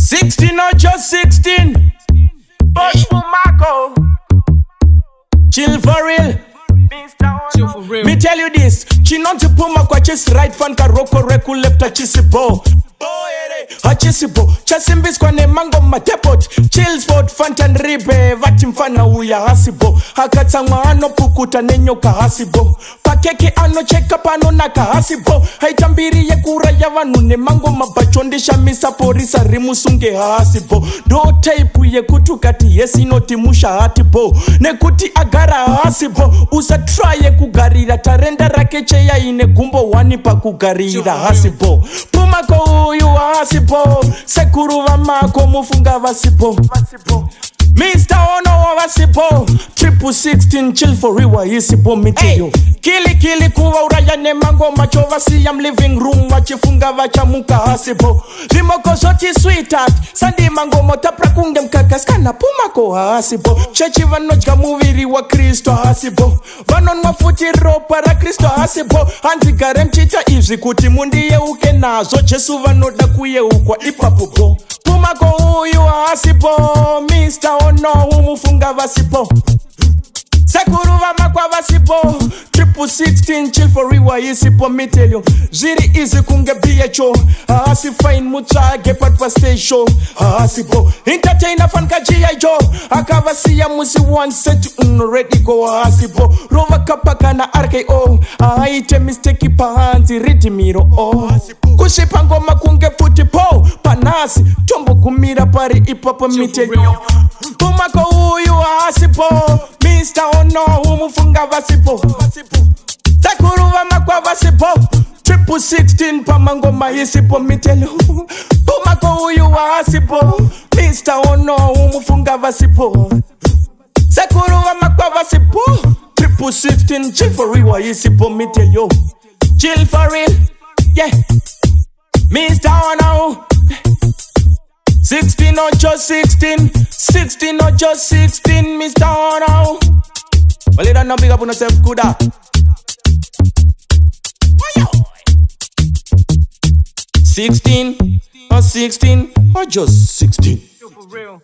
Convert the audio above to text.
16 or just 16. But PUMACOL. Chill for real. Chill for real. Me tell you this. Chinonzi Puma kwa chisi right fan karoko reku left a chisi bo. Hachisibo chasimbis kwa ne mango matepot chills for fantan ribe vati mfana uya hasibo hakatsangwa ano pukuta nenyoka hasibo pakeke ano cheka pano naka hasibo haitambiri ye kura ya vanu ne mango mabachondisha misa porisa rimusunge hasibo do type ye kutukati yesi noti musha hatibo nekuti agara hasibo usa try kugarira tarenda rakeche ya ine gumbo wani pa kugarira hasibo PUMACOL uyu hasibo sekuru vamako mufunga vasibo Mr. Ono wa vasibo Triple 16 chill for real hisibo mitiyo Kili kuwa uraya ne mango macho vasi am living room wachifunga vachamuka hasibo Limoko zoti sweetheart Sandi mango motapra kunge mkakaskana PUMACOL hasibo Chechi vanojka muviri wa Kristo hasibo Vanon mafutiro para Kristo hasibo Hanzigare mchita izvi kuti mundiye uke nazo Jesu vanoda kuye ukwa ipapupo PUMACOL uyu hasibo Mr. Ono umufunga vasibo Sekuru vamakwa vasibo Triple 16 chill for real hisibo me tell you Ziri easy kunge BHO Hasi fine mutsage patwa station hasibo Entertainer fan ka G.I. Joe Akavasiya musi one set ready go hasibo Rova kapaka na RKO Aite mistake pahanzi Riddimiro Kushipa ngoma kunge futi po Panasi Tombo kumira pari ipapa me tell you PUMACOL uyu hasibo Mr. Ono umufunga vasibo Sekuru vamakwa vasibo Triple 16 pamangoma hisibo mitelo PUMACOL uyu hasibo Mr. Ono umufunga vasibo Sekuru vamakwa vasibo Triple 16 chill for real hisibo mitelo Chill for real, yeah Mr. Ono 16 or just 16 16 or just 16 Mr. Ono Well, you don't know big up on yourself, kuda 16 or 16 or just 16 For real.